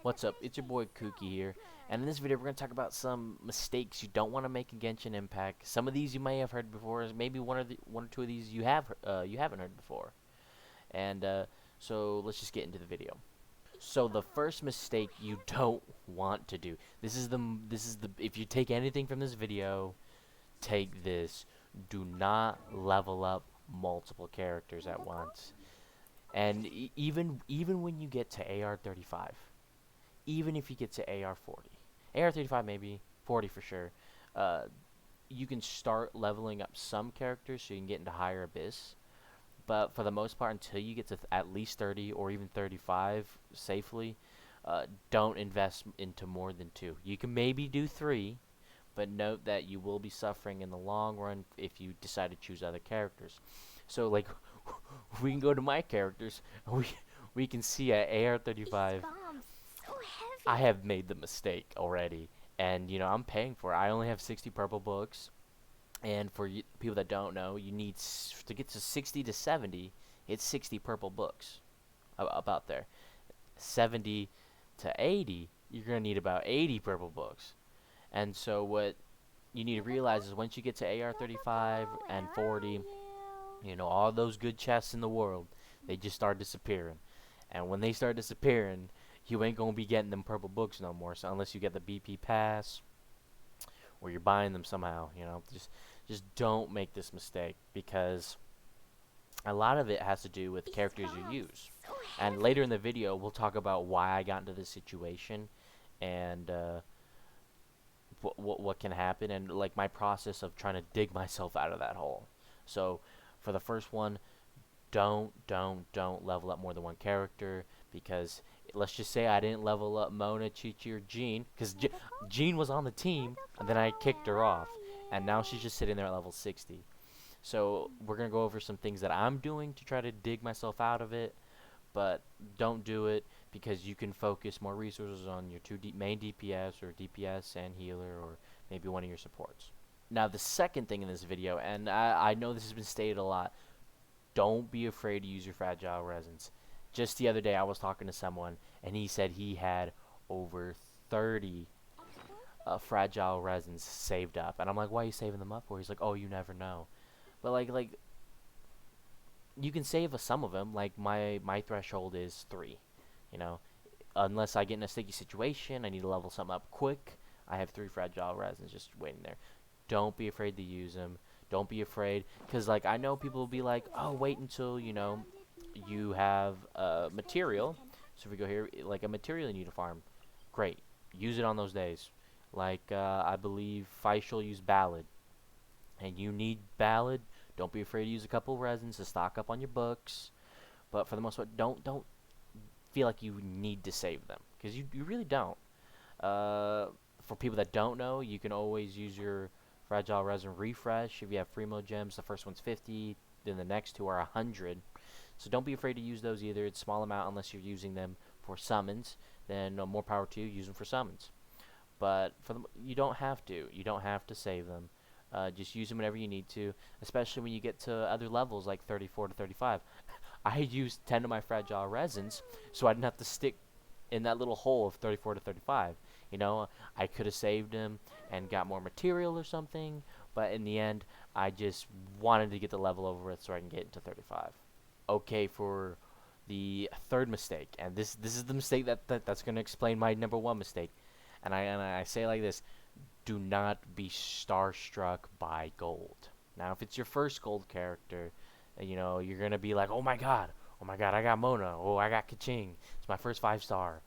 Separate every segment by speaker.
Speaker 1: What's up? It's your boy Kooky here, and in this video we're going to talk about some mistakes you don't want to make in Genshin Impact. Some of these you may have heard before, maybe one or two of these you haven't heard before. And so let's just get into the video. So the first mistake you don't want to do. This is the if you take anything from this video, take this. Do not level up multiple characters at once. And even when you get to AR 35, even if you get to AR 40, AR 35 maybe, 40 for sure, uh, you can start leveling up some characters so you can get into higher abyss. But for the most part, until you get to at least 30 or even 35 safely, don't invest into more than two. You can maybe do three, but note that you will be suffering in the long run if you decide to choose other characters. So like, we can go to my characters. We can see at AR 35. I have made the mistake already, and I'm paying for it. I only have 60 purple books, and for people that don't know, you need to get to 60 to 70. It's 60 purple books, about there. 70 to 80, you're gonna need about 80 purple books. And so what you need to realize is once you get to AR 35 and 40, all those good chests in the world, they just start disappearing. And when they start disappearing, you ain't gonna be getting them purple books no more. So unless you get the BP pass or you're buying them somehow, just don't make this mistake, because a lot of it has to do with characters you use. And later in the video, we'll talk about why I got into this situation and what can happen, and like my process of trying to dig myself out of that hole. So for the first one, don't level up more than one character, because let's just say I didn't level up Mona, Chi-Chi, or Jean, because Jean was on the team, and then I kicked her off, and now she's just sitting there at level 60. So we're going to go over some things that I'm doing to try to dig myself out of it, but don't do it, because you can focus more resources on your main DPS or DPS and healer, or maybe one of your supports. Now the second thing in this video, and I know this has been stated a lot, don't be afraid to use your fragile resins. Just the other day I was talking to someone, and he said he had over 30 fragile resins saved up, and I'm like, why are you saving them up for? He's like, oh, you never know. But like you can save some of them. Like my threshold is 3, unless I get in a sticky situation, I need to level something up quick, I have 3 fragile resins just waiting there. Don't be afraid to use them. Don't be afraid, because like I know people will be like, oh, wait until you have material. So if we go here, like a material you need to farm, great, use it on those days. Like I believe Faisal used Ballad, and you need Ballad. Don't be afraid to use a couple resins to stock up on your books. But for the most part, don't feel like you need to save them, because you really don't. For people that don't know, you can always use your fragile resin refresh. If you have Primo gems, the first one's 50, then the next 2 are 100. So don't be afraid to use those either. It's a small amount unless you're using them for summons. Then more power to you. Use them for summons. But you don't have to. You don't have to save them. Just use them whenever you need to, especially when you get to other levels like 34 to 35. I used 10 of my fragile resins, so I didn't have to stick in that little hole of 34 to 35. I could have saved him and got more material or something, but in the end, I just wanted to get the level over with so I can get into 35. Okay, for the third mistake, and this is the mistake that's going to explain my number one mistake, and I say it like this: do not be starstruck by gold. Now, if it's your first gold character, you're gonna be like, oh my god, I got Mona, oh, I got Kaching, it's my first 5-star.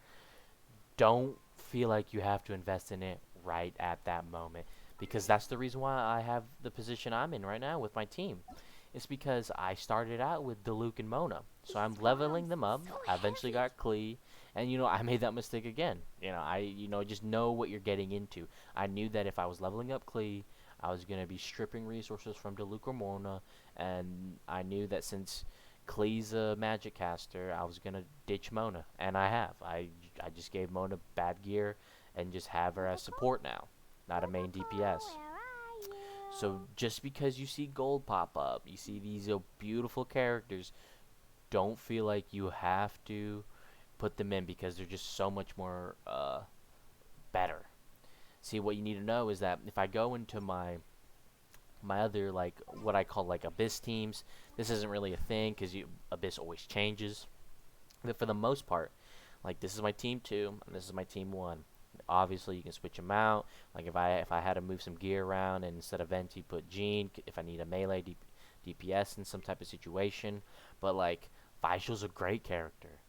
Speaker 1: Don't feel like you have to invest in it right at that moment, because that's the reason why I have the position I'm in right now with my team. It's because I started out with Diluc and Mona, so I'm leveling them up. I eventually got Klee, and I made that mistake again. Just know what you're getting into. I knew that if I was leveling up Klee, I was gonna be stripping resources from Diluc or Mona, and I knew that since Klee's a magic caster, I was gonna ditch Mona, and I have. I just gave Mona bad gear and just have her as support now, not a main DPS. So just because you see gold pop up, you see these beautiful characters, don't feel like you have to put them in because they're just so much more better. See, what you need to know is that if I go into my other, like, what I call like Abyss teams, this isn't really a thing because Abyss always changes. But for the most part, like, this is my team 2 and this is my team 1. Obviously, you can switch them out. Like, if I had to move some gear around, and instead of Venti put Jean, if I need a melee DPS in some type of situation. But like, Vaishal's a great character,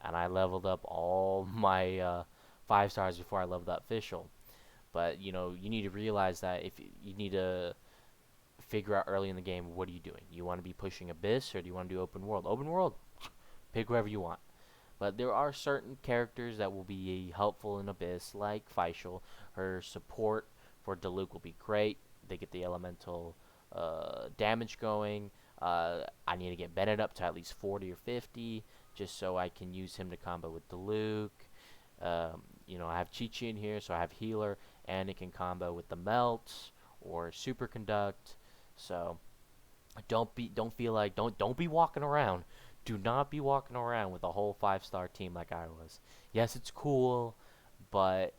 Speaker 1: and I leveled up all my 5 stars before I leveled up Fischl. But you need to realize that if you need to figure out early in the game, what are you doing? You want to be pushing Abyss, or do you want to do open world? Open world, pick whoever you want. But there are certain characters that will be helpful in Abyss, like Fischl. Her support for Diluc will be great. They get the elemental damage going. I need to get Bennett up to at least 40 or 50, just so I can use him to combo with Diluc. I have Chi-Chi in here, so I have healer, and it can combo with the Melt or Superconduct. So don't be walking around. Do not be walking around with a whole 5-star team like I was. Yes, it's cool, but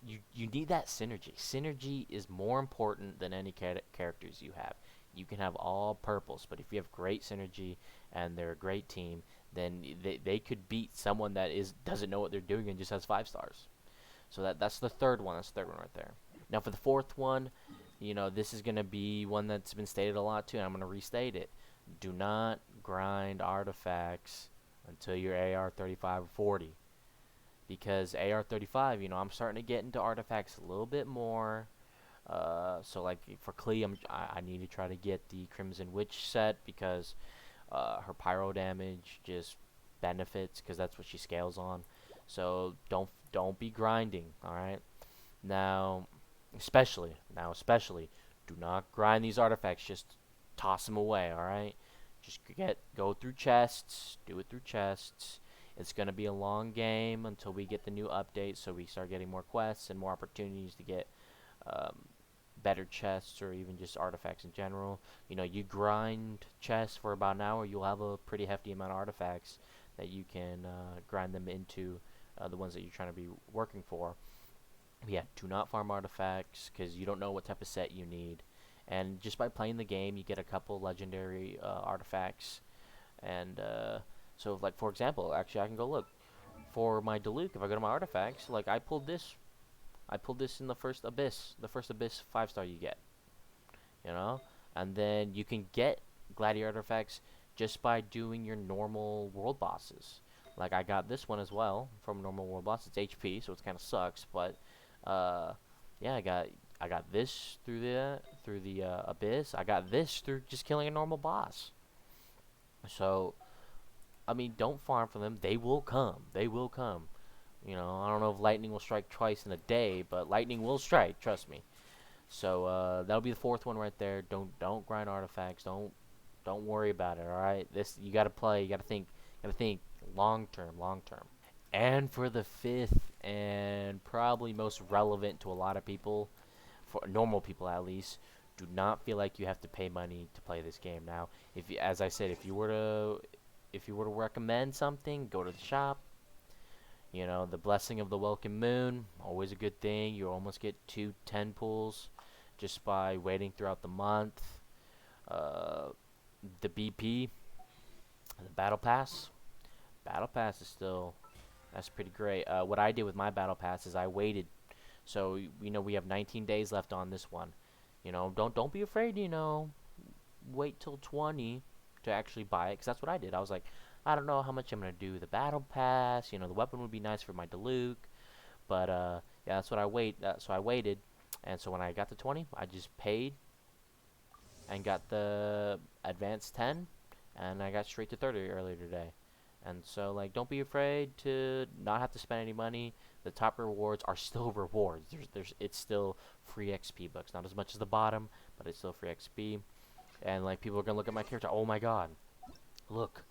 Speaker 1: you need that synergy. Synergy is more important than any characters you have. You can have all purples, but if you have great synergy and they're a great team, then they could beat someone that doesn't know what they're doing and just has 5 stars. So that's the third one. That's the third one right there. Now for the fourth one, this is going to be one that's been stated a lot too, and I'm going to restate it. Do not grind artifacts until you're AR 35 or 40. Because AR 35, I'm starting to get into artifacts a little bit more. So like for Klee, I need to try to get the Crimson Witch set because her pyro damage just benefits because that's what she scales on. So don't be grinding, all right? Now, especially, do not grind these artifacts. Just toss them away, all right? Just go through chests, do it through chests. It's gonna be a long game until we get the new update, so we start getting more quests and more opportunities to get better chests or even just artifacts in general. You grind chests for about an hour, you'll have a pretty hefty amount of artifacts that you can grind them into the ones that you're trying to be working for. But yeah, do not farm artifacts because you don't know what type of set you need. And just by playing the game, you get a couple legendary artifacts. And so, like, for example, actually, I can go look. For my Diluc, if I go to my artifacts, like, I pulled this. I pulled this in the first Abyss. The first Abyss 5-star you get. And then you can get Gladiator artifacts just by doing your normal world bosses. Like, I got this one as well from normal world boss. It's HP, so it kind of sucks, but yeah, I got this through the Abyss. I got this through just killing a normal boss. So, I mean, don't farm for them. They will come. They will come. I don't know if lightning will strike twice in a day, but lightning will strike. Trust me. So that'll be the fourth one right there. Don't grind artifacts. Don't worry about it. All right. You gotta play. You gotta think. Long term. And for the fifth and probably most relevant to a lot of people, for normal people at least, do not feel like you have to pay money to play this game. Now, as I said, if you were to recommend something, go to the shop. The blessing of the welcome moon, always a good thing. You almost get 2 10 pulls just by waiting throughout the month. The BP, the battle pass. Battle pass is still, that's pretty great. What I did with my battle pass is I waited. So we have 19 days left on this one. Don't be afraid. Wait till 20 to actually buy it, because that's what I did. I was like, I don't know how much I'm gonna do the battle pass. The weapon would be nice for my Diluc, but yeah, that's what I wait. So I waited, and so when I got to 20, I just paid and got the advanced 10, and I got straight to 30 earlier today. And so, like, don't be afraid to not have to spend any money. The top rewards are still rewards. It's still free XP bucks. Not as much as the bottom, but it's still free XP. And like, people are gonna look at my character. Oh my God, look,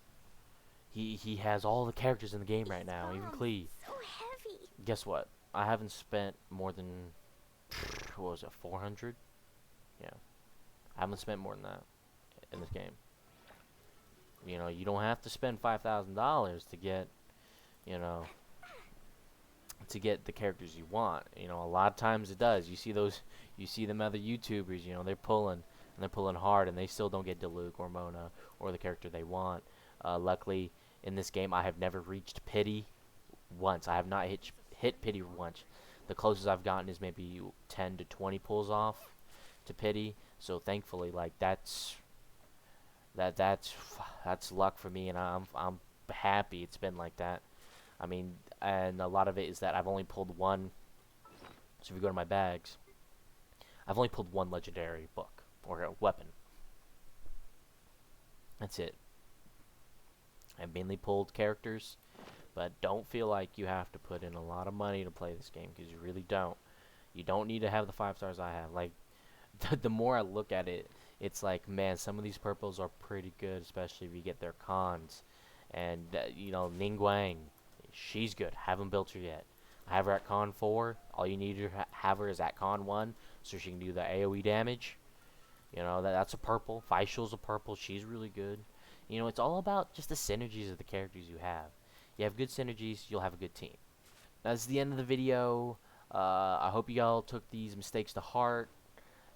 Speaker 1: he has all the characters in the game right now, even Klee.
Speaker 2: So heavy.
Speaker 1: Guess what? I haven't spent more than, what was it, 400? Yeah, I haven't spent more than that in this game. You don't have to spend $5,000 to get, you know, to get the characters you want. You know, a lot of times it does. You see them other YouTubers, you know, they're pulling and they're pulling hard, and they still don't get Diluc or Mona or the character they want. Luckily, in this game, I have never reached pity once. I have not hit pity once. The closest I've gotten is maybe 10 to 20 pulls off to pity. So thankfully, like that's luck for me, and I'm happy it's been like that. I mean, and a lot of it is that I've only pulled one. So if you go to my bags, I've only pulled one legendary book or a weapon. That's it. I've mainly pulled characters, but don't feel like you have to put in a lot of money to play this game, because you really don't. You don't need to have the 5 stars I have. Like, the more I look at it, it's like, man, some of these purples are pretty good, especially if you get their cons. And, you know, Ningguang, she's good. Haven't built her yet. I have her at con 4. All you need to have her is at con 1, so she can do the AoE damage. You know, that's a purple. Faishal's a purple. She's really good. You know, it's all about just the synergies of the characters you have. You have good synergies, you'll have a good team. That's the end of the video. I hope you all took these mistakes to heart.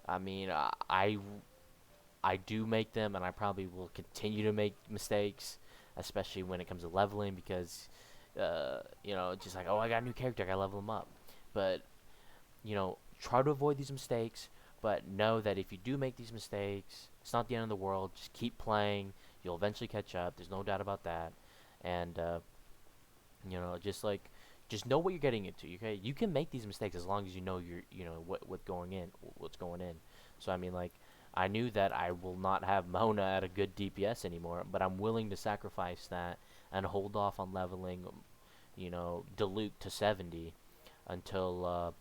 Speaker 1: I mean, I do make them, and I probably will continue to make mistakes, especially when it comes to leveling, because you know, just like, oh, I got a new character, I gotta level them up. But you know, try to avoid these mistakes, but know that if you do make these mistakes, it's not the end of the world. Just keep playing. You'll eventually catch up. There's no doubt about that. And you know, just know what you're getting into. Okay, you can make these mistakes as long as you know what's going in. So I mean, like, I knew that I will not have Mona at a good DPS anymore, but I'm willing to sacrifice that and hold off on leveling, you know, Diluc to 70 until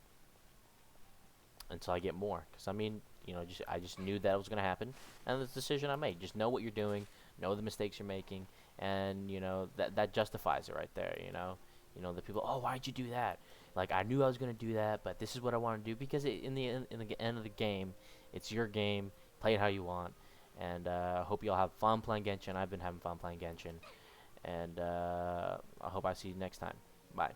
Speaker 1: I get more. Because I mean, you know, I just knew that was gonna happen, and the decision I made. Just know what you're doing, know the mistakes you're making, and you know that justifies it right there. You know the people. Oh, why'd you do that? Like, I knew I was gonna do that, but this is what I want to do, because in the end of the game, it's your game. Play it how you want, and I hope you all have fun playing Genshin. I've been having fun playing Genshin, and I hope I see you next time. Bye.